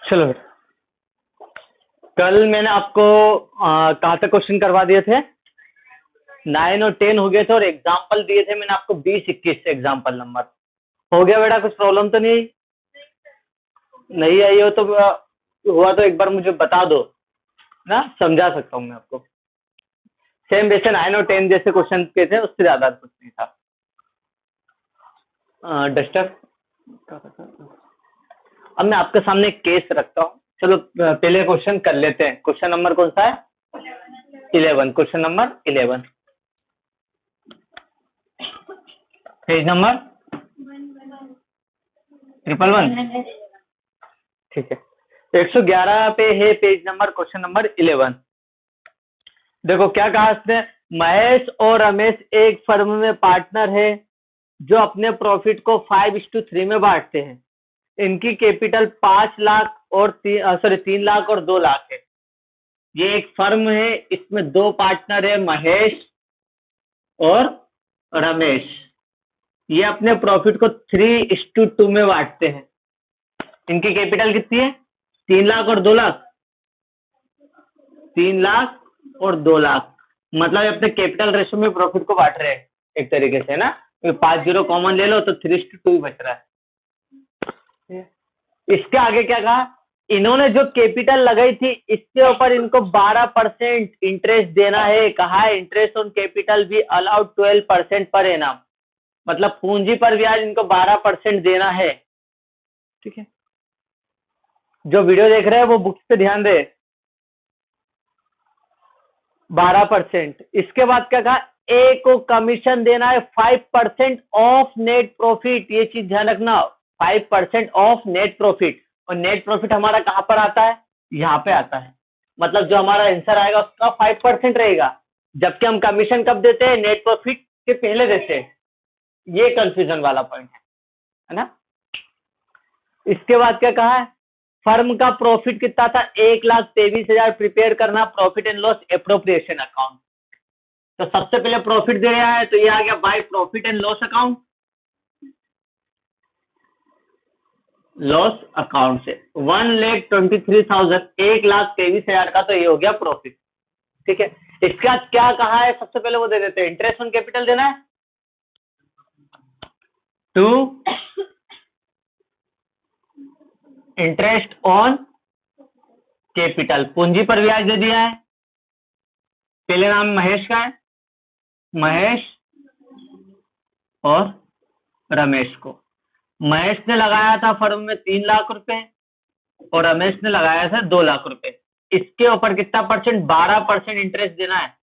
चलो कल मैंने आपको कहाँ तक क्वेश्चन करवा दिए थे? 9 और 10 हो गए थे और एग्जाम्पल दिए थे मैंने आपको 20-21 से एग्जाम्पल नंबर। हो गया बेटा? कुछ प्रॉब्लम तो नहीं आई हो तो हुआ तो एक बार मुझे बता दो ना, समझा सकता हूँ मैं आपको। सेम वैसे 9 और 10 जैसे क्वेश्चन के थे, उससे ज्यादा कुछ नहीं था। डस्टर, अब मैं आपके सामने एक केस रखता हूँ। चलो पहले क्वेश्चन कर लेते हैं। क्वेश्चन नंबर कौन सा है? 11। Question number 11, page number 111। ठीक है, 111 पे है पेज नंबर, क्वेश्चन नंबर 11। देखो क्या कहा इसने, महेश और रमेश एक फर्म में पार्टनर है जो अपने प्रॉफिट को 5:3 में बांटते हैं। इनकी कैपिटल 5 लाख और 3 लाख और 2 लाख है। ये एक फर्म है, इसमें दो पार्टनर है, महेश और रमेश। ये अपने प्रॉफिट को 3:2 में बांटते हैं। इनकी कैपिटल कितनी है? 3 लाख और 2 लाख। 3 लाख और 2 लाख, मतलब अपने कैपिटल रेशो में प्रॉफिट को बांट रहे हैं एक तरीके से ना। 5 जीरो कॉमन ले लो तो 3:2 ही बच रहा है। इसके आगे क्या कहा, इन्होंने जो कैपिटल लगाई थी इसके ऊपर इनको 12% इंटरेस्ट देना है। कहा है इंटरेस्ट ऑन कैपिटल भी अलाउड 12% पर एनम, मतलब पूंजी पर ब्याज इनको 12% देना है। ठीक है, जो वीडियो देख रहे हैं वो बुक्स पे ध्यान दे। 12%। इसके बाद क्या कहा, ए को कमीशन देना है 5% ऑफ नेट प्रॉफिट। ये चीज ध्यान रखना, 5% ऑफ नेट प्रॉफिट। और नेट प्रॉफिट हमारा कहां पर आता है? यहाँ पे आता है। मतलब जो हमारा आंसर आएगा उसका 5% रहेगा, जबकि हम कमीशन कब देते हैं? नेट प्रॉफिट के पहले देते हैं। ये कंफ्यूजन वाला पॉइंट है ना। इसके बाद क्या कहा है, फर्म का प्रॉफिट कितना था? 1,23,000 प्रिपेयर करना profit and loss appropriation account. तो सबसे पहले प्रॉफिट दे रहा है तो ये आ गया by profit and loss account, loss account से 1,23,000, 1,23,000 का, तो ये हो गया प्रॉफिट। ठीक है, इसके बाद क्या कहा है, सबसे पहले वो दे देते हैं इंटरेस्ट ऑन कैपिटल देना है टू इंटरेस्ट ऑन कैपिटल, पूंजी पर ब्याज दे दिया है। पहले नाम महेश का है, महेश और रमेश को। महेश ने लगाया था फर्म में 3 लाख रुपए और रमेश ने लगाया था 2 लाख रुपए। इसके ऊपर कितना परसेंट? 12% इंटरेस्ट देना है।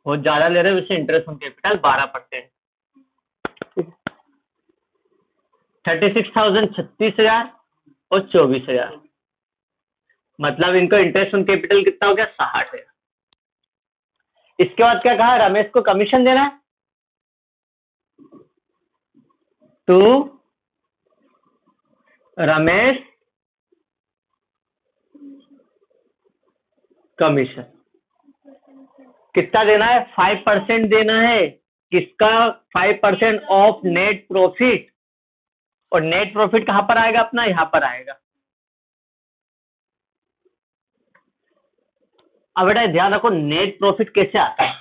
बहुत ज्यादा ले रहे हैं वैसे इंटरेस्ट ऑन कैपिटल 12%। 36,000, 36,000 और 24,000, मतलब इनको इंटरेस्ट ऑन कैपिटल कितना हो गया? 60,000। इसके बाद क्या कहा, रमेश को कमीशन देना है टू रमेश कमीशन। कितना देना है? 5% देना है। किसका? 5% ऑफ नेट प्रॉफिट। और नेट प्रॉफिट कहां पर आएगा अपना? यहां पर आएगा। अब बेटा ध्यान रखो, नेट प्रॉफिट कैसे आता है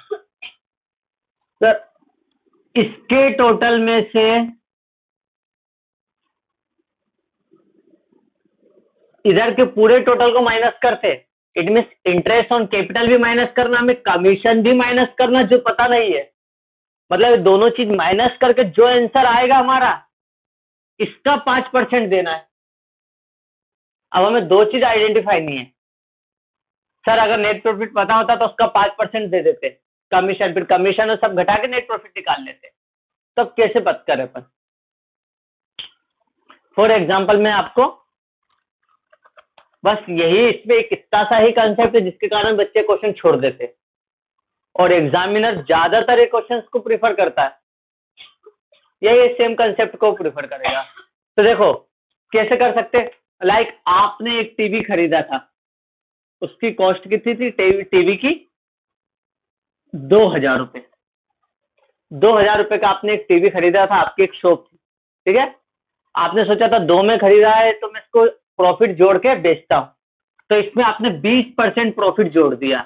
सर? इसके टोटल में से इधर के पूरे टोटल को माइनस करते, it mean interest on capital भी माइनस करना, हमें कमीशन भी माइनस करना जो पता नहीं है। मतलब दोनों चीज माइनस करके जो आंसर आएगा हमारा, इसका 5% देना है। अब हमें दो चीज आइडेंटिफाई नहीं है सर। अगर नेट प्रॉफिट पता होता तो उसका 5% दे देते, कमीशन, फिर कमीशन और सब घटा के नेट प्रॉफिट निकाल लेते। तब कैसे पता करें अपन? फॉर एग्जाम्पल मैं आपको बस यही, इसमें एक इतना सा ही कंसेप्ट है जिसके कारण बच्चे क्वेश्चन छोड़ देते और एग्जामिनर ज्यादातर क्वेश्चंस को प्रीफर करता है, यही सेम कंसेप्ट को प्रीफर करेगा। तो देखो कैसे कर सकते, लाइक आपने एक टीवी खरीदा था, उसकी कॉस्ट कितनी थी टीवी की? 2,000 रुपए। 2,000 रुपए का आपने एक टीवी खरीदा था, आपकी एक शॉप थी। ठीक है, आपने सोचा था 2 में खरीदा है तो मैं इसको प्रॉफिट जोड़ के बेचता हूं, तो इसमें आपने 20% प्रॉफिट जोड़ दिया।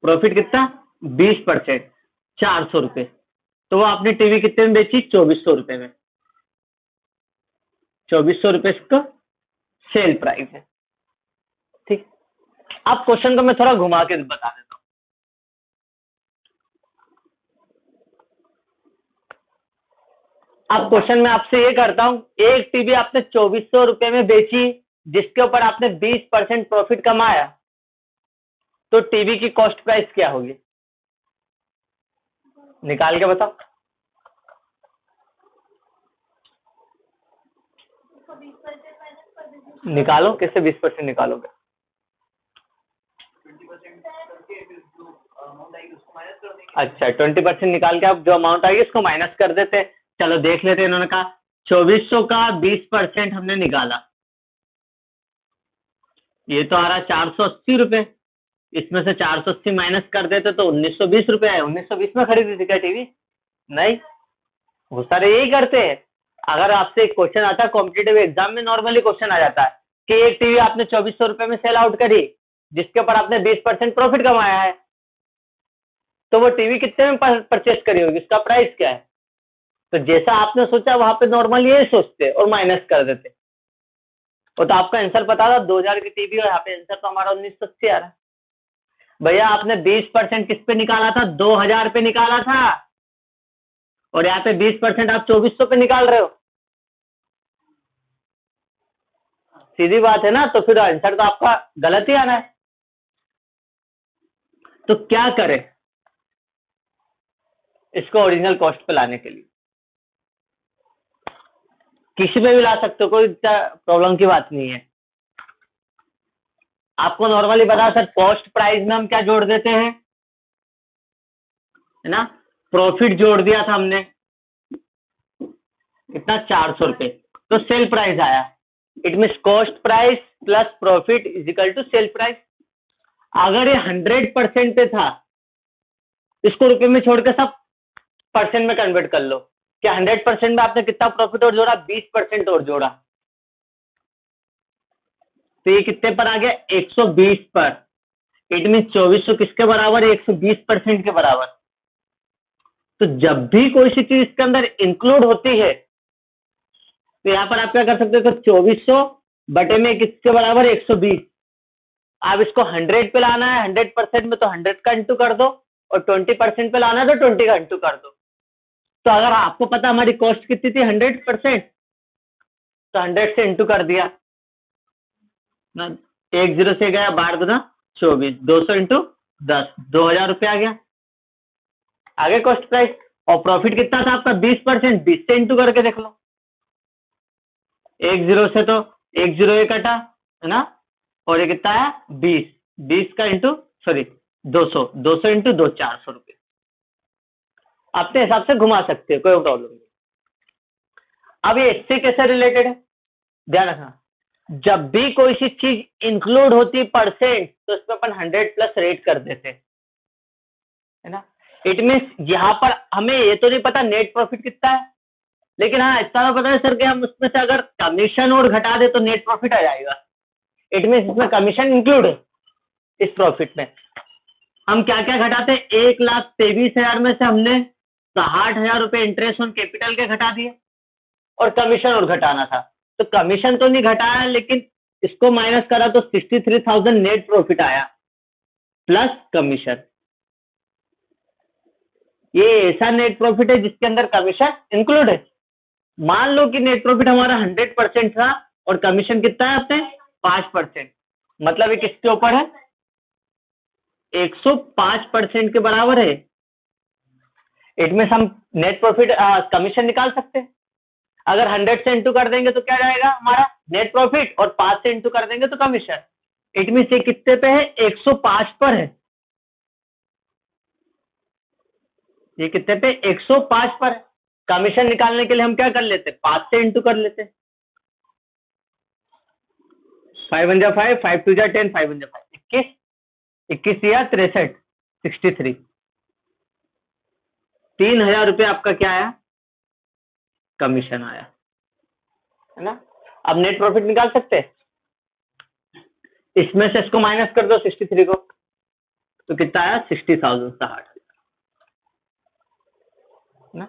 प्रॉफिट कितना? 20%, 400 रुपए। तो वो आपने टीवी कितने में बेची? 2400 रुपए में। 2400 रुपए इसका सेल प्राइस है। ठीक। अब क्वेश्चन को मैं थोड़ा घुमा के बता देता हूँ। अब क्वेश्चन में आपसे ये करता हूं, एक टीवी आपने 2400 रुपए में बेची, जिसके ऊपर आपने 20% प्रॉफिट कमाया, तो टीवी की कॉस्ट प्राइस क्या होगी? निकाल के बताओ। निकालो, कैसे 20% निकालोगे? अच्छा, 20% निकाल के आप जो अमाउंट आएगी उसको माइनस कर देते। चलो देख लेते हैं। इन्होंने कहा 2400 का 20% हमने निकाला, ये तो आ रहा 480 रुपए। इसमें से 480 माइनस कर देते तो 1920 रुपए आए। 1920 में खरीदी थी क्या टीवी? नहीं। वो सारे यही करते हैं। अगर आपसे एक क्वेश्चन आता है कॉम्पिटेटिव एग्जाम में, नॉर्मली क्वेश्चन आ जाता है कि एक टीवी आपने 2400 रुपए में सेल आउट करी, जिसके ऊपर आपने 20% प्रॉफिट कमाया है, तो वो टीवी कितने में परचेस करी होगी, उसका प्राइस क्या है? तो जैसा आपने सोचा वहां पे नॉर्मली यही सोचते और माइनस कर देते। तो आपका आंसर पता था 2000 की टीवी, और यहाँ पे आंसर तो हमारा 1980 आ रहा है। भैया आपने 20% किस पे निकाला था? 2000 पे निकाला था, और यहाँ पे 20% आप 2400 पे निकाल रहे हो। सीधी बात है ना, तो फिर आंसर तो आपका गलत ही आना है। तो क्या करें इसको ओरिजिनल कॉस्ट पे लाने के लिए? किसी पे भी ला सकते हो, कोई प्रॉब्लम की बात नहीं है। आपको नॉर्मली बता सर, कॉस्ट प्राइस में हम क्या जोड़ देते हैं, है ना? प्रॉफिट जोड़ दिया था हमने, कितना? 400 रुपए। तो सेल प्राइस आया। It mean cost price plus profit is equal to sale price. अगर ये 100% पे था, इसको रुपए में छोड़ के सब परसेंट में कन्वर्ट कर लो। क्या 100% में आपने कितना प्रॉफिट और जोड़ा? 20% और जोड़ा, तो ये कितने पर आ गया? 120 पर। इट मीन 2400 किसके बराबर है? 120% के बराबर। तो जब भी कोई सी चीज इसके अंदर इंक्लूड होती है, तो यहां पर आप क्या कर सकते हो? तो 2400 बटे में किसके बराबर? 120। आप इसको 100 पे लाना है 100% में, तो 100 का इंटू कर दो, और 20% पे लाना है तो 20 का इंटू कर दो। तो अगर आपको पता हमारी कॉस्ट कितनी थी 100%, तो 100 से इंटू कर दिया ना। 10 से गया 12×2 24, 200 इंटू 10, 2000 रुपये आ गया। आगे कॉस्ट प्राइस। और प्रॉफिट कितना था आपका? 20%, 20 से इंटू करके देख लो। 10 से तो 10 ये कटा, है ना, और ये कितना है? 20, 20 का इंटू, सॉरी 200, 200 इंटू 2, 400 रुपये। अपने हिसाब से घुमा सकते हो, कोई प्रॉब्लम नहीं। अब ये इससे कैसे रिलेटेड है, ध्यान रखना। जब भी कोई सी चीज इंक्लूड होती परसेंट, तो इसमें अपन 100 प्लस रेट कर देते, है ना। इट मीन्स यहाँ पर हमें ये तो नहीं पता नेट प्रॉफिट कितना है, लेकिन हाँ इतना तो पता है सर कि हम उसमें से अगर कमीशन और घटा दे तो नेट प्रॉफिट आ जाएगा। इट मीन्स इसमें कमीशन इंक्लूड है इस प्रॉफिट में। हम क्या क्या घटाते हैं? 1,23,000 में से हमने 60,000 रुपए इंटरेस्ट ऑन कैपिटल के घटा दिए, और कमीशन और घटाना था, तो कमीशन तो नहीं घटाया, लेकिन इसको माइनस करा तो 63,000 नेट प्रॉफिट आया प्लस कमीशन। ये ऐसा नेट प्रॉफिट है जिसके अंदर कमीशन इंक्लूड है। मान लो कि नेट प्रॉफिट हमारा 100% था, और कमीशन कितना है अपने? 5%। मतलब ये किसके ऊपर है? 105% के बराबर है। इट मीन हम नेट प्रॉफिट कमीशन निकाल सकते हैं। अगर 100 से इंटू कर देंगे तो क्या जाएगा हमारा? नेट प्रॉफिट, और 5 से इंटू कर देंगे तो कमीशन। इट मीन ये कितने पे है? 105 पर है। ये कितने पे? 105 पर। कमीशन निकालने के लिए हम क्या कर लेते? 5 से इंटू कर लेते। 5 1 5, 5 2 10, 5 1 5, 21, 21 या 63, 63। 3,000 रुपये आपका क्या आया? कमीशन आया, है ना। अब नेट प्रॉफिट निकाल सकते हैं, इसमें से इसको माइनस कर दो 63 को, तो कितना आया 60,000, 60,000 ना।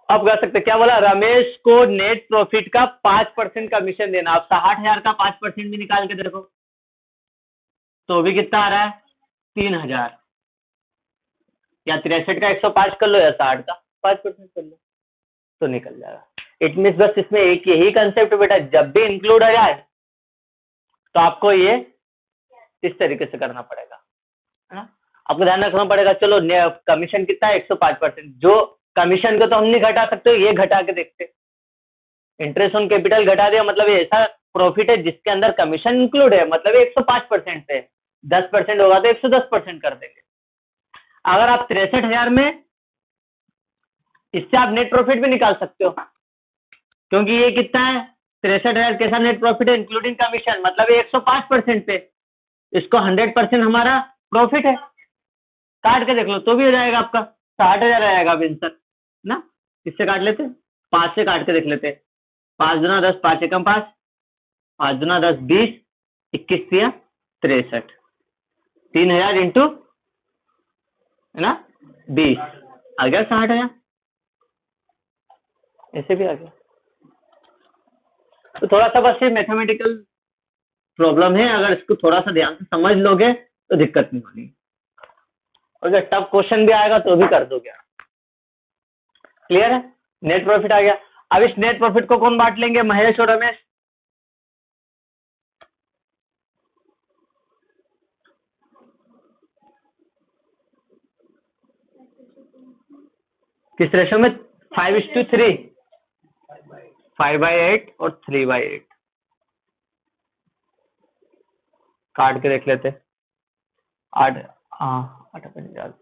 अब कर सकते क्या बोला, रमेश को नेट प्रॉफिट का 5% कमीशन देना। आप 60,000 का 5% भी निकाल के देखो तो भी कितना आ रहा है 3,000, या 63 का 105 कर लो या 60 का 5% कर लो तो निकल जाएगा। इट मीन्स बस इसमें एक यही कंसेप्ट बेटा, जब भी इंक्लूड आ जाए तो आपको ये इस तरीके से करना पड़ेगा, है ना। आपको ध्यान रखना पड़ेगा। चलो कमीशन कितना है 105%, जो कमीशन को तो हम नहीं घटा सकते, ये घटा के देखते। इंटरेस्ट ऑन कैपिटल घटा दिया मतलब ये ऐसा प्रॉफिट है जिसके अंदर कमीशन इंक्लूड है, मतलब ये 105% पे 10% होगा तो 110% कर देंगे। अगर आप 63,000 में, इससे आप नेट प्रॉफिट भी निकाल सकते हो, क्योंकि ये कितना है 63,000 के साथ नेट प्रॉफिट है इंक्लूडिंग कमीशन, मतलब ये 105% पे, इसको 100% हमारा प्रॉफिट है, काट के देख लो तो भी हो जाएगा आपका 60,000 आएगा अब आंसर ना। किससे काट लेते, 5 से काट के देख लेते। 5 दूना 10, 5 एकम 5, 5 दूना 10 20, 21 दिया 63, 3,000 इंटू, है ना 20, आ गया 60,000, ऐसे भी आ गया। तो थोड़ा सा बस ये मैथमेटिकल प्रॉब्लम है, अगर इसको थोड़ा सा ध्यान से समझ लोगे तो दिक्कत नहीं होगी, और अगर टफ क्वेश्चन भी आएगा तो भी कर दोगे। क्लियर है, नेट प्रॉफिट आ गया। अब इस नेट प्रॉफिट को कौन बांट लेंगे, महेश और रमेश। किस रेशो में, 5:3, 5/8 और 3/8, काट के देख लेते। 8, हाँ 8 58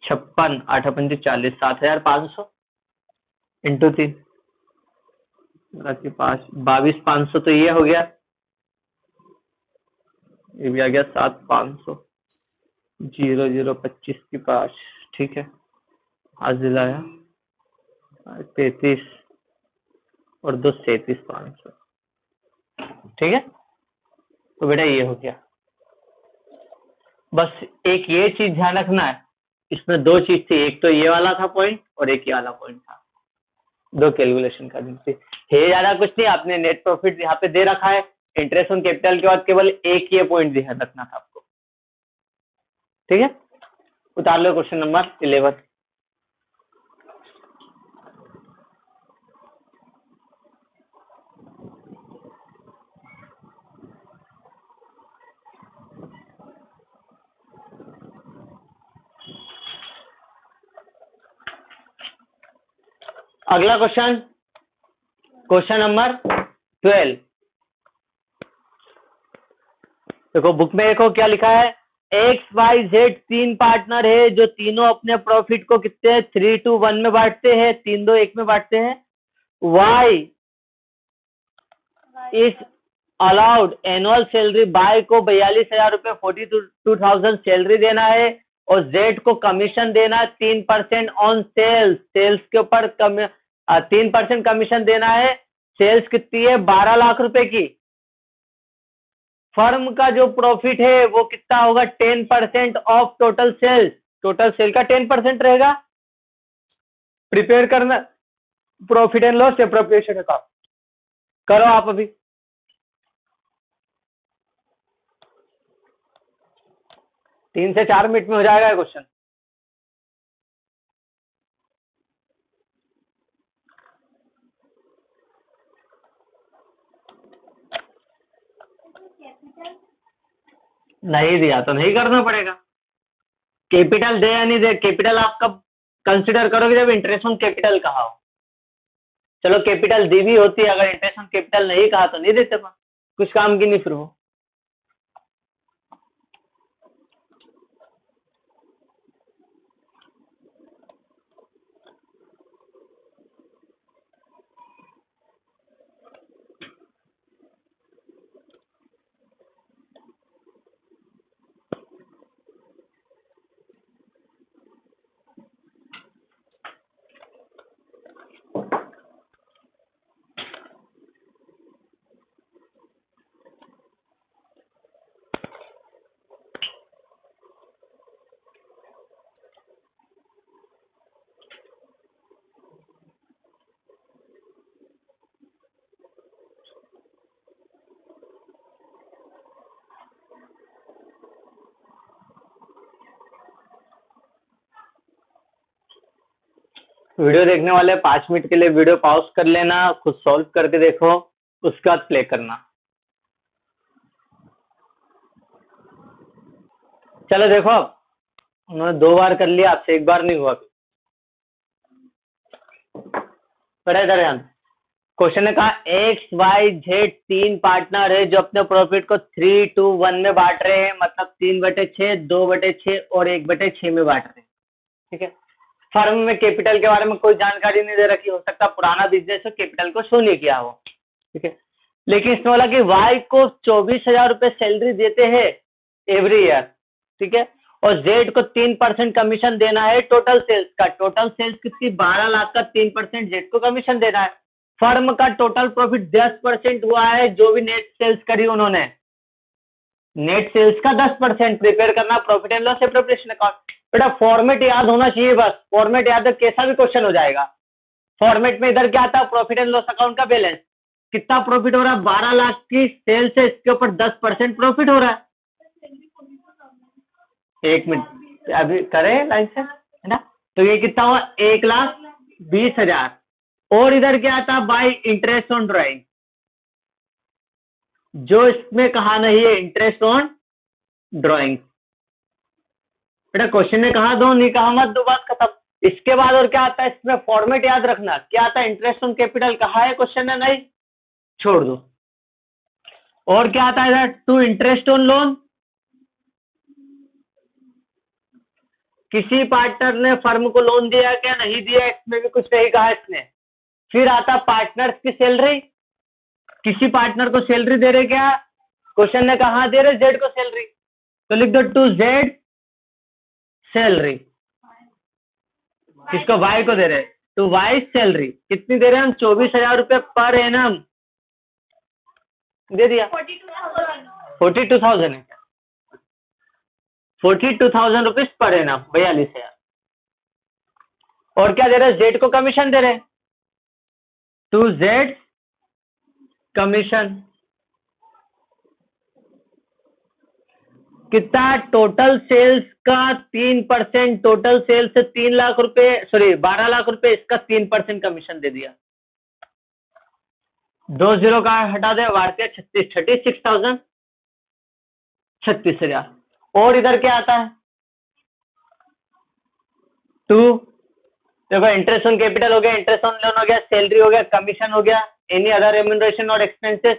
56, 8 पंजे 40, 7,500 इंटू 3, 5, 22,500, तो ये हो गया, ये भी आ गया 7,500, 0,025 की 5, ठीक है। हाजिर आया 33 और 2 37,500, ठीक है। तो बेटा ये हो गया। बस एक ये चीज ध्यान रखना है, इसमें 2 चीज थी, एक तो ये वाला था पॉइंट और एक ये वाला पॉइंट था, 2 कैलकुलेशन करनी थी। है ज्यादा कुछ नहीं, आपने नेट प्रॉफिट यहाँ पे दे रखा है, इंटरेस्ट ऑन कैपिटल के बाद केवल एक ये पॉइंट ध्यान रखना था आपको, ठीक है। उतार लो क्वेश्चन नंबर 11। अगला क्वेश्चन, क्वेश्चन नंबर 12। देखो बुक में देखो क्या लिखा है, एक्स वाई जेड 3 पार्टनर है जो तीनों अपने प्रॉफिट को कितने 3-1 में बांटते हैं, 3-2-1 में बांटते हैं। Y is allowed annual salary, by को 42,000 रुपए 42,000 सैलरी देना है, और जेड को कमीशन देना है 3% ऑन सेल्स, सेल्स के ऊपर 3% कमीशन देना है। सेल्स कितनी है 12 लाख रुपए की। फर्म का जो प्रॉफिट है वो कितना होगा 10% of total sales, total sale का 10% रहेगा। प्रिपेयर करना profit and loss appropriation account, करो आप अभी। तीन से 4 मिनट में हो जाएगा क्वेश्चन। नहीं दिया तो नहीं करना पड़ेगा। कैपिटल दे या नहीं दे, कैपिटल आप कब कंसिडर करोगे जब इंटरेस्ट ऑन कैपिटल कहा हो। चलो कैपिटल दी भी होती है, अगर इंटरेस्ट ऑन कैपिटल नहीं कहा तो नहीं देते, कुछ काम की नहीं फिर वो। वीडियो देखने वाले 5 मिनट के लिए वीडियो पॉज कर लेना, खुद सॉल्व करके देखो, उसके बाद प्ले करना। चलो देखो, अब उन्होंने 2 बार कर लिया, आपसे 1 बार नहीं हुआ। बड़ा इधर ध्यान। क्वेश्चन ने कहा एक्स वाई जेड 3 पार्टनर है जो अपने प्रॉफिट को 3:1 में बांट रहे हैं, मतलब 3/6, 2/6 और 1/6 में बांट रहे हैं। ठीक है। फर्म में कैपिटल के बारे में कोई जानकारी नहीं दे रखी, हो सकता पुराना बिजनेस हो, कैपिटल को शो नहीं किया हो। ठीक है। लेकिन इसमें बोला कि वाई को 24,000 रुपए सैलरी देते हैं एवरी ईयर। ठीक है। और जेड को 3% कमीशन देना है टोटल सेल्स का। टोटल सेल्स कितनी? 12 लाख का 3% जेड को कमीशन देना है। फर्म का टोटल प्रॉफिट 10% हुआ है, जो भी नेट सेल्स करी उन्होंने, नेट सेल्स का 10% प्रिपेयर करना profit and loss preparation account. बेटा फॉर्मेट याद होना चाहिए, बस फॉर्मेट याद है, कैसा भी क्वेश्चन हो जाएगा। फॉर्मेट में इधर क्या आता है? प्रॉफिट एंड लॉस अकाउंट का बैलेंस। कितना प्रॉफिट हो रहा है? 12 लाख की सेल्स है, इसके ऊपर 10% प्रॉफिट हो रहा है। 1 मिनट अभी करें लाइन से, है ना। तो ये कितना हुआ? 1,20,000। और इधर क्या आता है? बाय इंटरेस्ट ऑन ड्राइंग, जो इसमें कहा नहीं है, इंटरेस्ट ऑन ड्राइंग। बेटा क्वेश्चन ने कहा दो, नहीं कहा मत दो, बात खत्म। इसके बाद और क्या आता है? इसमें फॉर्मेट याद रखना। क्या आता है? इंटरेस्ट ऑन कैपिटल कहा है क्वेश्चन ने? नहीं, छोड़ दो। और क्या आता है इधर? To interest on loan. किसी पार्टनर ने फर्म को लोन दिया क्या? नहीं दिया, इसमें भी कुछ नहीं कहा इसने। फिर आता पार्टनर्स की सैलरी। किसी पार्टनर को सैलरी दे रहे क्या? क्वेश्चन ने कहा दे रहे? जेड को सैलरी, तो लिख दो टू जेड सैलरी। किसको? वाई को दे रहे, टू वाई सैलरी। कितनी दे रहे हैं हम? 24,000 रुपए पर एनम दे दिया। 42,000 है, 42,000 रुपीज पर एनम, 42,000। और क्या दे रहे? जेड को कमीशन दे रहे, टू जेड कमीशन। कितना? टोटल सेल्स का 3%, टोटल सेल्स से 3 लाख रुपए, सॉरी 12 लाख रुपए, इसका 3% कमीशन दे दिया। 2 जीरो का हटा दे, भारतीय 36,000, 36,000। और इधर क्या आता है? टू, देखो इंटरेस्ट ऑन कैपिटल हो गया, इंटरेस्ट ऑन लोन हो गया, सैलरी हो गया, कमीशन हो गया, एनी अदर रेम्यूनरेशन और एक्सपेंसेस।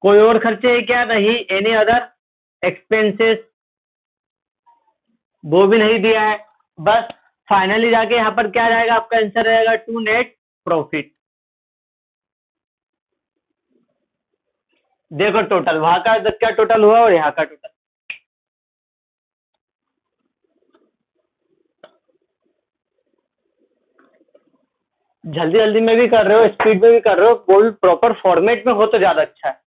कोई और खर्चे है क्या? नहीं। एनी अदर एक्सपेंसेस, वो भी नहीं दिया है। बस फाइनली जाके यहाँ पर क्या जाएगा? आपका आंसर रहेगा टू नेट प्रॉफिट। देखो टोटल वहां का क्या टोटल हुआ और यहाँ का टोटल। जल्दी जल्दी में भी कर रहे हो, स्पीड में भी कर रहे हो, वो भी प्रॉपर फॉर्मेट में हो तो ज्यादा अच्छा है।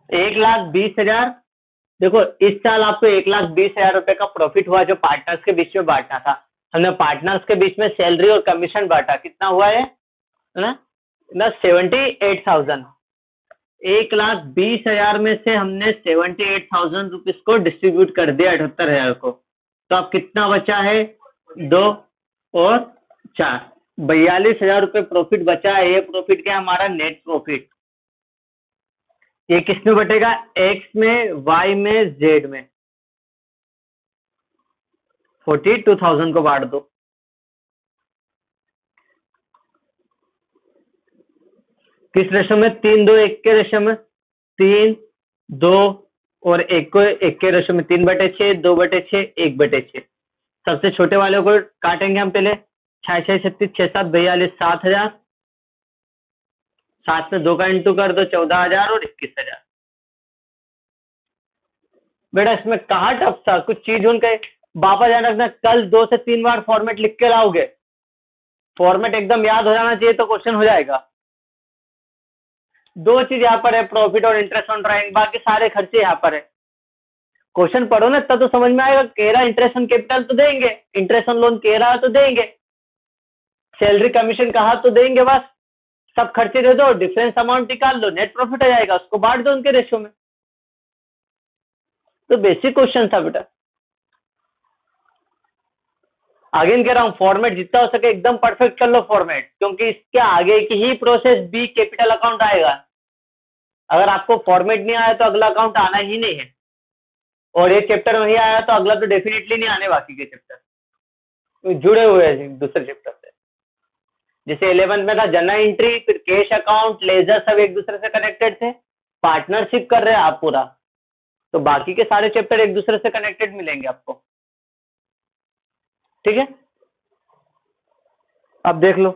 एक लाख 20,000। देखो इस साल आपको 1,20,000 रुपए का प्रॉफिट हुआ, जो पार्टनर्स के बीच में बांटना था। हमने पार्टनर्स के बीच में सैलरी और कमीशन बांटा। कितना हुआ है ना? 78,000। 1,20,000 में से हमने 78,000 रुपीज को डिस्ट्रीब्यूट कर दिया 78,000 को। तो अब कितना बचा है? 2 और 4, 42,000 रुपए प्रॉफिट बचा है। ये प्रॉफिट क्या? हमारा नेट प्रॉफिट। ये किस में बटेगा? एक्स में, वाई में, जेड में। 42,000 को बांट दो। किस रेशो में? 3:2:1 के रेशो में। 3, 2 और 1 को 1 के रेशो में। 3/6, 2/6, 1/6। सबसे छोटे वाले को काटेंगे हम पहले। 6 6 36 6 7 42, 7,000। 7 में 2 का इंटू कर दो, 14,000 और 21,000। बेटा इसमें कहा टफ था? कुछ चीज उनके वापस ध्यान रखना, कल 2 से 3 बार फॉर्मेट लिख के लाओगे। फॉर्मेट एकदम याद हो जाना चाहिए तो क्वेश्चन हो जाएगा। 2 चीज यहाँ पर है, प्रॉफिट और इंटरेस्ट ऑन ड्राइंग, बाकी सारे खर्चे यहाँ पर है। क्वेश्चन पढ़ो ना तब तो समझ में आएगा। कह रहा इंटरेस्ट ऑन कैपिटल तो देंगे, इंटरेस्ट ऑन लोन कह रहा है तो देंगे, सैलरी कमीशन कहा तो देंगे, बस सब खर्चे दे दो, डिफरेंस अमाउंट निकाल लो, नेट प्रॉफिट आ जाएगा, उसको बांट दो उनके रेशियो में। तो बेसिक क्वेश्चन था बेटा। अगेन कह रहा हूं, फॉर्मेट जितना हो सके एकदम परफेक्ट कर लो फॉर्मेट, क्योंकि इसके आगे की ही प्रोसेस बी कैपिटल अकाउंट आएगा। अगर आपको फॉर्मेट नहीं आया तो अगला अकाउंट आना ही नहीं है, और ये चैप्टर नहीं आया तो अगला तो डेफिनेटली नहीं आने, बाकी के चैप्टर जुड़े हुए हैं दूसरे चैप्टर से। जैसे 11th में था जनरल एंट्री, फिर कैश अकाउंट, लेजर, सब एक दूसरे से कनेक्टेड थे। पार्टनरशिप कर रहे हैं आप पूरा, तो बाकी के सारे चैप्टर एक दूसरे से कनेक्टेड मिलेंगे आपको। ठीक है, अब देख लो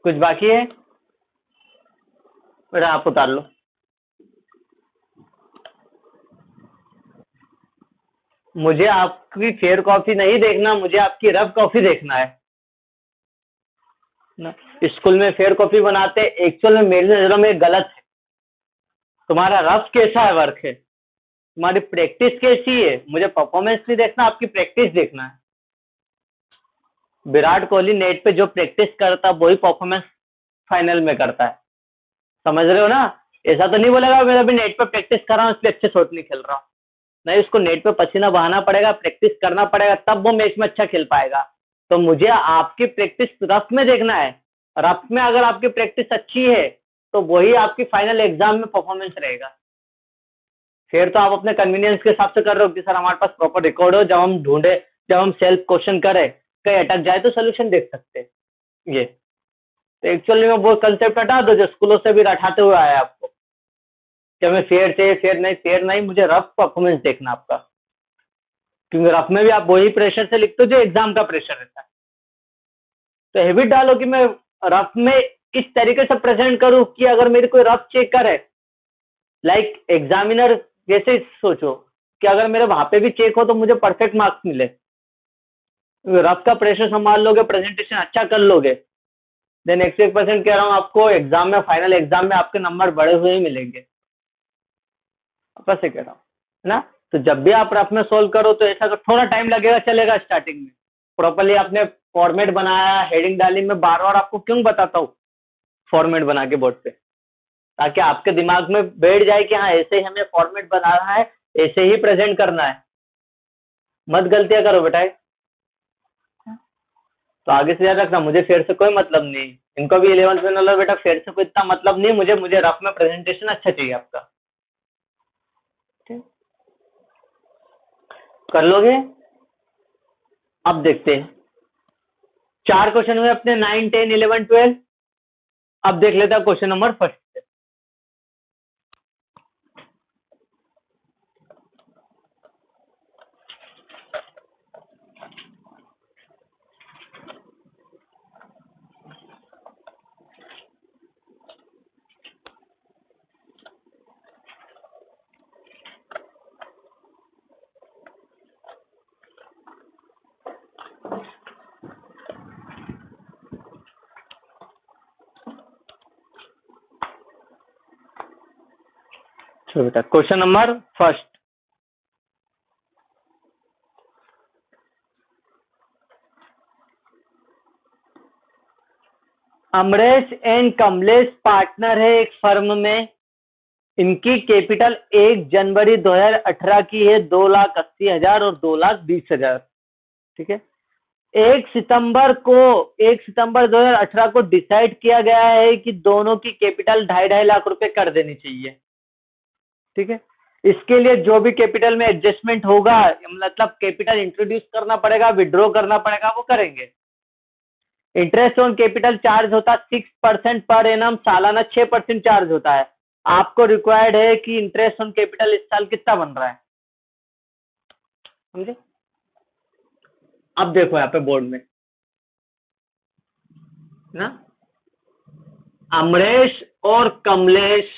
कुछ बाकी है बेटा, आप उतार लो। मुझे आपकी फेयर कॉपी नहीं देखना, मुझे आपकी रफ कॉपी देखना है ना। स्कूल में फेयर कॉपी बनाते, एक्चुअल में मेरी नजरों में गलत है। तुम्हारा रफ कैसा है वर्क है, तुम्हारी प्रैक्टिस कैसी है, मुझे परफॉर्मेंस नहीं देखना, आपकी प्रैक्टिस देखना है। विराट कोहली नेट पे जो प्रैक्टिस करता है वही परफॉर्मेंस फाइनल में करता है, समझ रहे हो ना। ऐसा तो नहीं बोलेगा मैं अभी नेट पे प्रैक्टिस कर रहा हूँ इसलिए अच्छे शॉट नहीं खेल रहा हूँ, नहीं, उसको नेट पे पसीना बहाना पड़ेगा, प्रैक्टिस करना पड़ेगा, तब वो मैच में अच्छा खेल पाएगा। तो मुझे आपकी प्रैक्टिस रफ में देखना है, रफ में अगर आपकी प्रैक्टिस अच्छी है तो वही आपकी फाइनल एग्जाम में परफॉर्मेंस रहेगा। फिर तो आप अपने कन्वीनियंस के हिसाब से कर रहे हो कि सर हमारे पास प्रॉपर रिकॉर्ड हो, जब हम सेल्फ क्वेश्चन करें, कहीं अटक जाए तो सोल्यूशन देख सकते हैं। ये तो एक्चुअली में वो कंसेप्ट हटा दो जो स्कूलों से भी रटाते हुए आया आपको कि हमें फेयर चाहिए, फेयर नहीं, मुझे रफ परफॉर्मेंस देखना आपका, क्योंकि रफ में भी आप वही प्रेशर से लिखते हो जो एग्जाम का प्रेशर रहता है। तो हैबिट डालो कि मैं रफ में इस तरीके से प्रेजेंट करूं कि अगर मेरी कोई रफ चेक करे, लाइक एग्जामिनर जैसे सोचो कि अगर मेरे वहां पे भी चेक हो तो मुझे परफेक्ट मार्क्स मिले। रफ का प्रेशर संभाल लोगे, प्रेजेंटेशन अच्छा कर लोगे, देन 100% कह रहा हूँ आपको एग्जाम में, फाइनल एग्जाम में आपके नंबर बढ़े हुए ही मिलेंगे। आपस से कह रहा हूँ ना। तो जब भी आप रफ में सोल्व करो तो ऐसा थोड़ा टाइम लगेगा, चलेगा, स्टार्टिंग में प्रॉपरली आपने फॉर्मेट बनाया, हेडिंग डाली, मैं बार बार आपको क्यों बताता हूँ फॉर्मेट बना के बोर्ड पे, ताकि आपके दिमाग में बैठ जाए कि हाँ ऐसे ही हमें फॉर्मेट बनाना है, ऐसे ही प्रेजेंट करना है, मत गलतियां करो बेटा। तो आगे से याद रखना, मुझे फेयर से कोई मतलब नहीं, इनको भी 11th में लो बेटा, फेयर से कोई इतना मतलब नहीं, मुझे रफ में प्रेजेंटेशन अच्छा चाहिए आपका। कर लोगे। अब देखते हैं, 4 क्वेश्चन हुए अपने 9, 10, 11, 12। अब देख लेता हूं क्वेश्चन नंबर फर्स्ट से। चलो बेटा, question number first, Amresh and Kamlesh partner है एक फर्म में, इनकी कैपिटल 1 जनवरी 2018 की है 2,80,000 और 2,20,000। ठीक है, 1 सितंबर 2018 को डिसाइड किया गया है कि दोनों की कैपिटल 2.5 लाख रुपए कर देनी चाहिए। ठीक है, इसके लिए जो भी कैपिटल में एडजस्टमेंट होगा, मतलब कैपिटल इंट्रोड्यूस करना पड़ेगा, विड्रॉ करना पड़ेगा, वो करेंगे। इंटरेस्ट ऑन कैपिटल चार्ज होता है 6% पर एनम, सालाना 6% चार्ज होता है। आपको रिक्वायर्ड है कि इंटरेस्ट ऑन कैपिटल इस साल कितना बन रहा है, समझे। अब देखो यहाँ पे बोर्ड में ना, अमरेश और कमलेश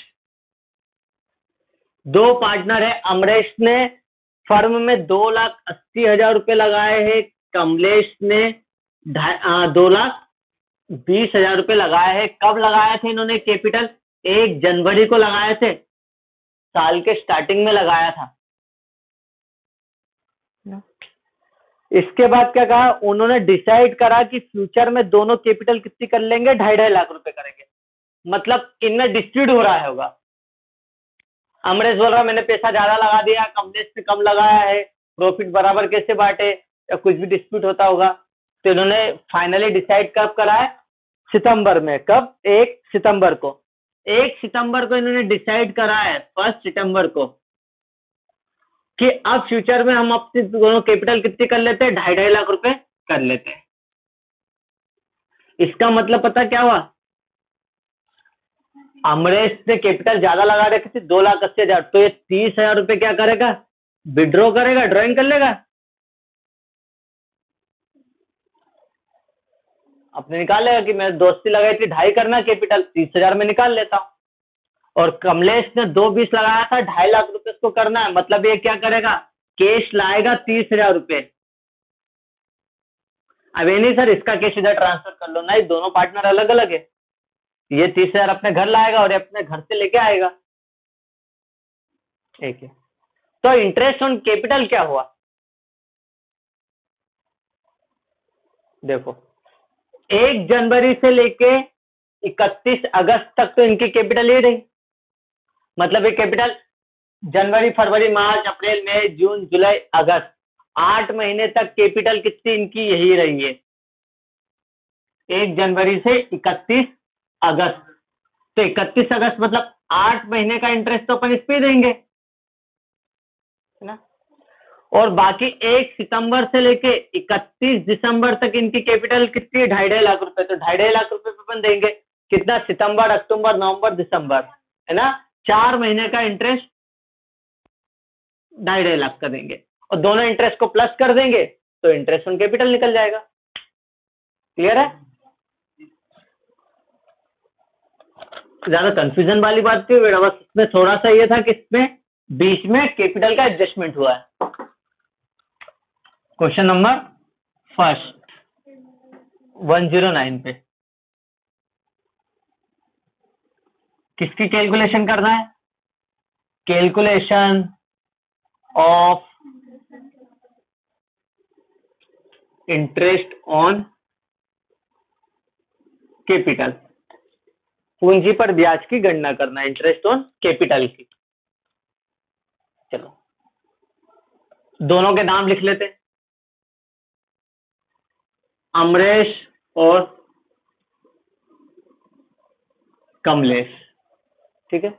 2 पार्टनर है। अमरेश ने फर्म में 2,80,000 रुपए लगाए हैं, कमलेश ने 2,20,000 रुपए लगाए हैं। कब लगाए थे इन्होंने कैपिटल? 1 जनवरी को लगाए थे, साल के स्टार्टिंग में लगाया था इसके बाद क्या कहा, उन्होंने डिसाइड करा कि फ्यूचर में दोनों कैपिटल कितनी कर लेंगे, 2.5 लाख रुपए करेंगे। मतलब इनमें डिस्प्यूट हो रहा होगा, अमरेश बोल रहा मैंने पैसा ज्यादा लगा दिया, कमलेश ने कम लगाया है, प्रॉफिट बराबर कैसे बांटे, या कुछ भी डिस्प्यूट होता होगा। तो इन्होंने फाइनली डिसाइड कब करा है, सितंबर में। कब, 1 सितंबर को। 1 सितंबर को इन्होंने डिसाइड करा है, 1 सितंबर को, कि अब फ्यूचर में हम अपनी दोनों कैपिटल कितनी कर लेते हैं, 2.5 लाख रुपए कर लेते हैं। इसका मतलब पता क्या हुआ, अमरेश ने कैपिटल ज्यादा लगा रखी थी, 2,80,000, तो ये 30,000 रुपए क्या करेगा, विड्रॉ करेगा, ड्रॉइंग कर लेगा। अपने निकाल लेगा कि मैं दोस्ती लगाई थी 2.5 करना कैपिटल, 30,000 में निकाल लेता हूं। और कमलेश ने 2,20 लगाया था, 2.5 लाख रुपए इसको करना है, मतलब ये क्या करेगा, कैश लाएगा 30,000 रुपए। अब ये नहीं सर इसका कैश इधर ट्रांसफर कर लो, नहीं, दोनों पार्टनर अलग अलग है। ये 30,000 अपने घर लाएगा और ये अपने घर से लेके आएगा। ठीक है, तो इंटरेस्ट ऑन कैपिटल क्या हुआ, देखो 1 जनवरी से लेके 31 अगस्त तक तो इनकी कैपिटल ही रही। मतलब ये कैपिटल जनवरी, फरवरी, मार्च, अप्रैल, मई, जून, जुलाई, अगस्त, 8 महीने तक कैपिटल कितनी इनकी यही रही है, 1 जनवरी से 31 अगस्त। तो 31 अगस्त मतलब 8 महीने का इंटरेस्ट तो अपन इस पे देंगे, है ना। और बाकी 1 सितंबर से लेके 31 दिसंबर तक इनकी कैपिटल कितनी है, 2.5 लाख रुपए। तो 2.5 लाख रुपए पे अपन देंगे कितना, सितंबर, अक्टूबर, नवंबर, दिसंबर, है ना, 4 महीने का इंटरेस्ट 2.5 लाख का देंगे, और दोनों इंटरेस्ट को प्लस कर देंगे तो इंटरेस्ट ऑन कैपिटल निकल जाएगा। क्लियर है, ज्यादा कंफ्यूजन वाली बात थी बेटा, बस इसमें थोड़ा सा ये था कि इसमें बीच में कैपिटल का एडजस्टमेंट हुआ है। क्वेश्चन नंबर फर्स्ट 109 पे किसकी कैलकुलेशन करना है, calculation of interest on capital, पूंजी पर ब्याज की गणना करना, इंटरेस्ट ऑन कैपिटल की। चलो दोनों के नाम लिख लेते हैं, अमरेश और कमलेश। ठीक है,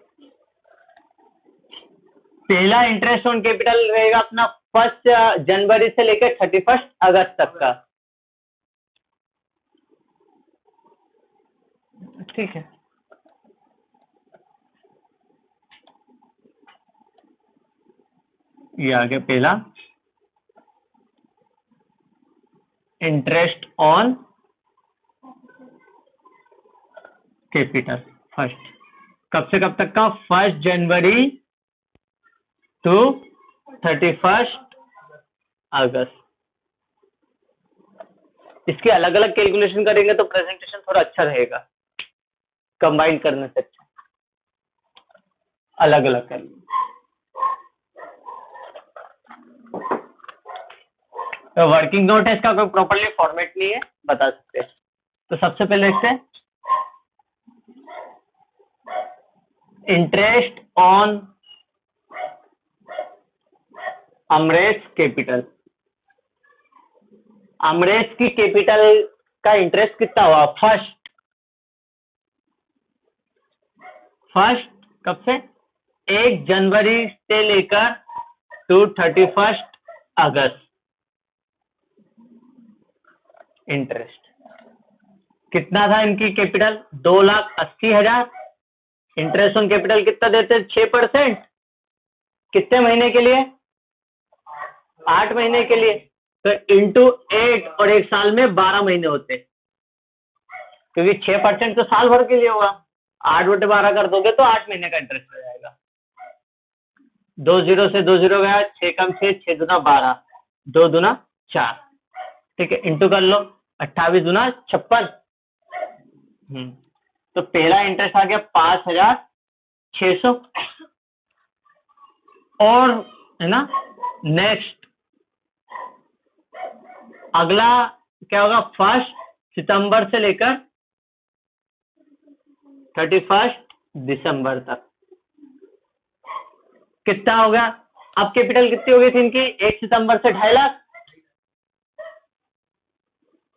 पहला इंटरेस्ट ऑन कैपिटल रहेगा अपना 1 जनवरी से लेकर 31 अगस्त तक का। ठीक है, ये आगे पहला इंटरेस्ट ऑन कैपिटल फर्स्ट, कब से कब तक का, 1 जनवरी टू 31 अगस्त। इसकी अलग अलग कैलकुलेशन करेंगे तो प्रेजेंटेशन थोड़ा अच्छा रहेगा, कंबाइन करने से अच्छा अलग अलग कर लेंगे। तो वर्किंग नोट है, इसका कोई प्रॉपरली फॉर्मेट नहीं है, बता सकते हैं। तो सबसे पहले देखते हैं interest on Amresh capital. Amresh की कैपिटल का इंटरेस्ट कितना हुआ, फर्स्ट कब से, 1 जनवरी से लेकर टू 31 अगस्त। इंटरेस्ट कितना था इनकी कैपिटल, 2,80,000। इंटरेस्ट ऑन कैपिटल कितना देते, 6%। कितने महीने के लिए, 8 महीने के लिए। तो इंटू 8, और 1 साल में 12 महीने होते, क्योंकि 6% तो साल भर के लिए होगा, 8/12 कर दोगे तो 8 महीने का इंटरेस्ट हो जाएगा। 2 0 से 2 0 गया, 6 कम 6, 6 दूना 12, 2 दूना 4। ठीक है, इंटू कर लो, 28 दूना 56। तो पहला इंटरेस्ट आ गया 5,600, और है ना, नेक्स्ट अगला क्या होगा, 1 सितंबर से लेकर 31 दिसंबर तक कितना हो गया। अब कैपिटल कितनी हो गई थी इनकी, 1 सितंबर से 2.5 लाख,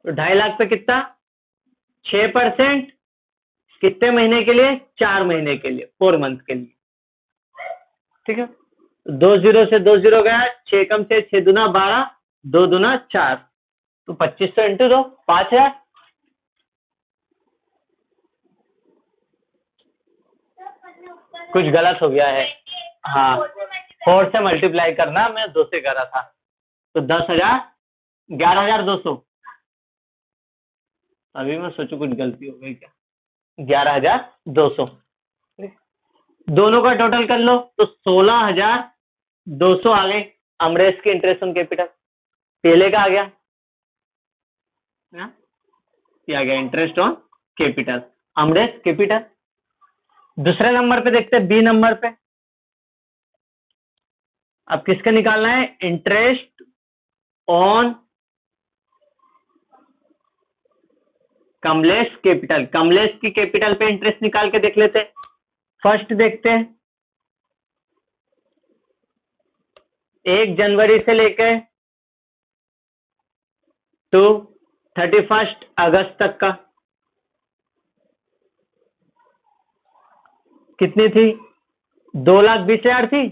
तो 2.5 लाख पे कितना, 6%, कितने महीने के लिए, 4 महीने के लिए, 4 मंथ के लिए। ठीक है, 2 जीरो से 2 जीरो गया, 6 कम से 6 दूना 12, 2 दूना 4, तो 2500 इंटू 2, 5000। कुछ गलत हो गया है, हाँ 4 से मल्टीप्लाई करना, मैं 2 से कर रहा था, तो 10,000, 11,200। अभी मैं सोचू कुछ गलती हो गई क्या, 11,200। दोनों का टोटल कर लो तो 16,200 आ गए अमरेश के इंटरेस्ट ऑन कैपिटल। पहले का आ गया, ये आ गया interest on capital, Amresh capital. दूसरे नंबर पे देखते हैं, बी नंबर पे। अब किसका निकालना है, interest on Kamlesh capital. Kamlesh की कैपिटल पे इंटरेस्ट निकाल के देख लेते हैं। फर्स्ट देखते हैं, 1 जनवरी से लेकर टू 31 अगस्त तक का कितनी थी, 2,20,000 थी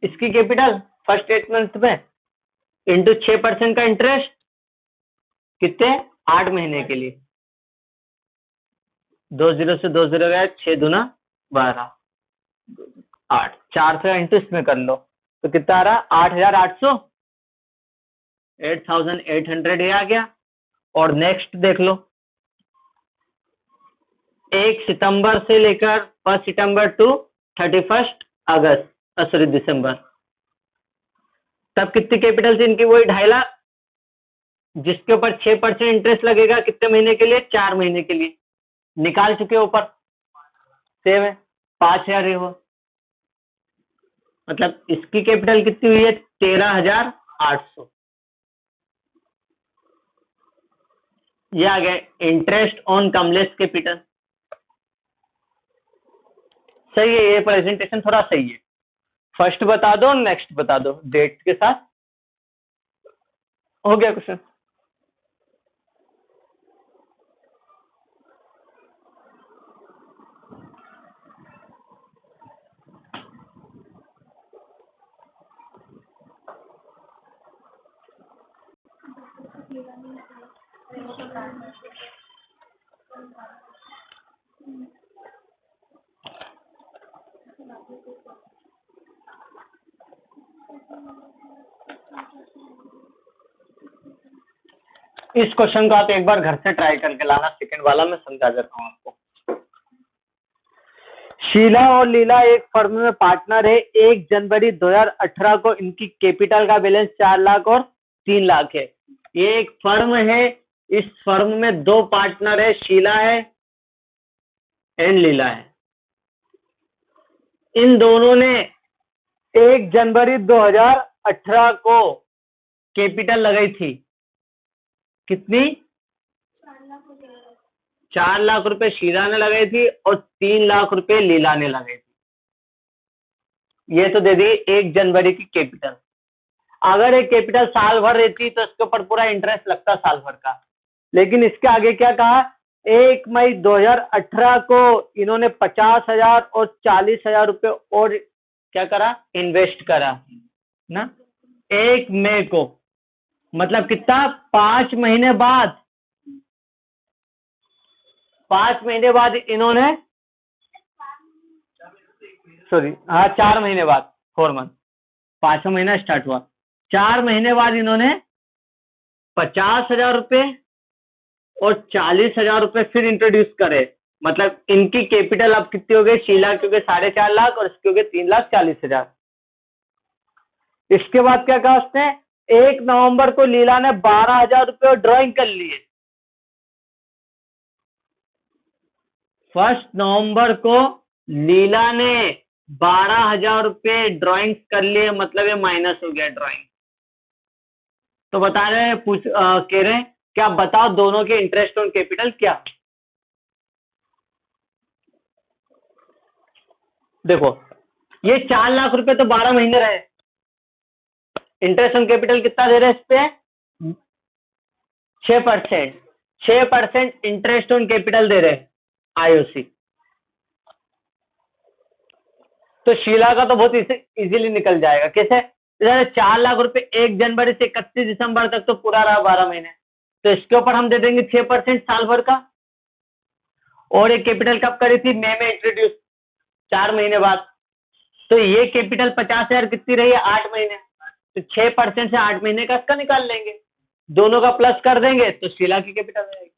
इसकी कैपिटल फर्स्ट स्टेटमेंट में, इंटू 6% का इंटरेस्ट, कितने, 8 महीने के लिए। 2 जीरो से 2 जीरो गया, 6 दूना 12, 8, 4 से इंटू इसमें कर लो तो कितना आ रहा, 8,800, 8,800 ये आ गया। और नेक्स्ट देख लो, 1 सितंबर से लेकर 1 सितंबर टू 31 अगस्त, सॉरी दिसंबर, तब कितनी कैपिटल थी इनकी, वही 2.5 लाख, जिसके ऊपर 6% इंटरेस्ट लगेगा, कितने महीने के लिए, 4 महीने के लिए। निकाल चुके ऊपर, सेम है, 5,000 है वो, मतलब इसकी कैपिटल कितनी हुई है, 13,800। ये आ गया इंटरेस्ट ऑन कमलेश कैपिटल। सही है, ये प्रेजेंटेशन थोड़ा सही है। फर्स्ट बता दो, नेक्स्ट बता दो डेट के साथ, हो गया क्वेश्चन। इस क्वेश्चन को आप एक बार घर से ट्राई करके लाना, सेकंड वाला मैं समझा देता हूँ आपको। शीला और लीला एक फर्म में पार्टनर है। 1 जनवरी 2018 को इनकी कैपिटल का बैलेंस 4 लाख और 3 लाख है। ये एक फर्म है, इस फर्म में 2 पार्टनर है, शीला है एंड लीला है। इन दोनों ने 1 जनवरी 2018 को कैपिटल लगाई थी, कितनी, 4 लाख रुपए शीला ने लगाई थी और 3 लाख रुपए लीला ने लगाई थी। ये तो दे दी 1 जनवरी की कैपिटल। अगर एक कैपिटल साल भर रहती तो इसके ऊपर पूरा इंटरेस्ट लगता साल भर का, लेकिन इसके आगे क्या कहा, 1 मई 2018 को इन्होंने 50,000 और 40,000 रुपए और क्या करा, इन्वेस्ट करा ना। 1 मई को, मतलब कितना, 5 महीने बाद, 5 महीने बाद इन्होंने, सॉरी हाँ 4 महीने बाद, 4 मंथ, 5वां महीना स्टार्ट हुआ, 4 महीने बाद इन्होंने 50,000 रुपए और 40,000 रुपए फिर इंट्रोड्यूस करे। मतलब इनकी कैपिटल अब कितनी हो गई, शीला की हो गई 4.5 लाख और इसकी हो गई 3,40,000। इसके बाद क्या कहा उसने, 1 नवंबर को लीला ने 12,000 रुपए ड्रॉइंग कर लिए। 1 नवंबर को लीला ने 12,000 रुपए ड्रॉइंग कर लिए, मतलब ये माइनस हो गया ड्रॉइंग। तो बता रहे हैं, कह रहे हैं कि आप बताओ दोनों के इंटरेस्ट ऑन कैपिटल क्या। देखो ये 4 लाख रुपए तो 12 महीने रहे, इंटरेस्ट ऑन कैपिटल कितना दे रहे हैं इस पे, 6%। 6% इंटरेस्ट ऑन कैपिटल दे रहे हैं आईओसी। तो शीला का तो बहुत इजीली निकल जाएगा। कैसे? 4 लाख रुपए 1 जनवरी से 31 दिसंबर तक तो पूरा रहा 12 महीने, तो इसके ऊपर हम दे देंगे 6% साल भर का। और एक कैपिटल कब करी थी, मई में इंट्रोड्यूस, 4 महीने बाद। तो ये कैपिटल 50,000 कितनी रही है, 8 महीने। तो 6% से 8 महीने का इसका निकाल लेंगे, दोनों का प्लस कर देंगे तो शीला की कैपिटल रहेगी,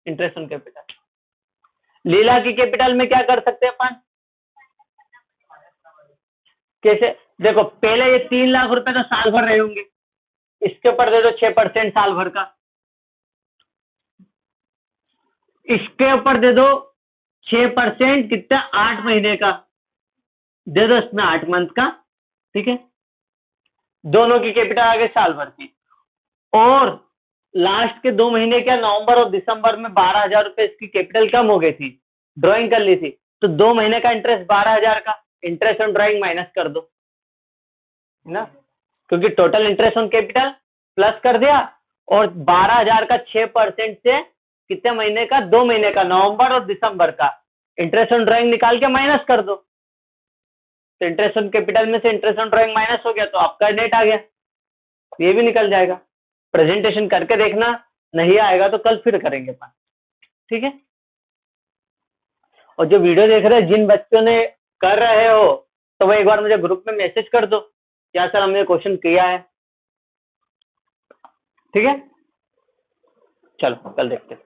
इंटरेस्ट ऑन कैपिटल। लीला की कैपिटल में क्या कर सकते हैं अपन, कैसे? देखो पहले ये 3 लाख रुपए तो साल भर रहे होंगे, इसके ऊपर दे दो 6% साल भर का, इसके ऊपर दे दो 6% कितना, 8 महीने का दे दो, इसमें 8 मंथ का। ठीक है, दोनों की कैपिटल आ गई साल भर की। और लास्ट के 2 महीने क्या, नवंबर और दिसंबर में 12,000 रुपए इसकी कैपिटल कम हो गई थी, ड्राइंग कर ली थी, तो 2 महीने का इंटरेस्ट 12,000 का, इंटरेस्ट ऑन ड्राइंग माइनस कर दो, है ना, क्योंकि total interest on capital plus कर दिया, और 12,000 का 6% से कितने महीने का, 2 महीने का, नवंबर और दिसंबर का इंटरेस्ट ऑन ड्राइंग निकाल के माइनस कर दो। तो इंटरेस्ट ऑन कैपिटल में से इंटरेस्ट ऑन ड्राइंग माइनस हो गया, तो आपका नेट आ गया, ये भी निकल जाएगा। प्रेजेंटेशन करके देखना, नहीं आएगा तो कल फिर करेंगे अपन। ठीक है, और जो वीडियो देख रहे हैं जिन बच्चों ने कर रहे हो, तो वो एक बार मुझे ग्रुप में मैसेज कर दो, क्या सर हमने क्वेश्चन किया है। ठीक है, चलो कल देखते हैं।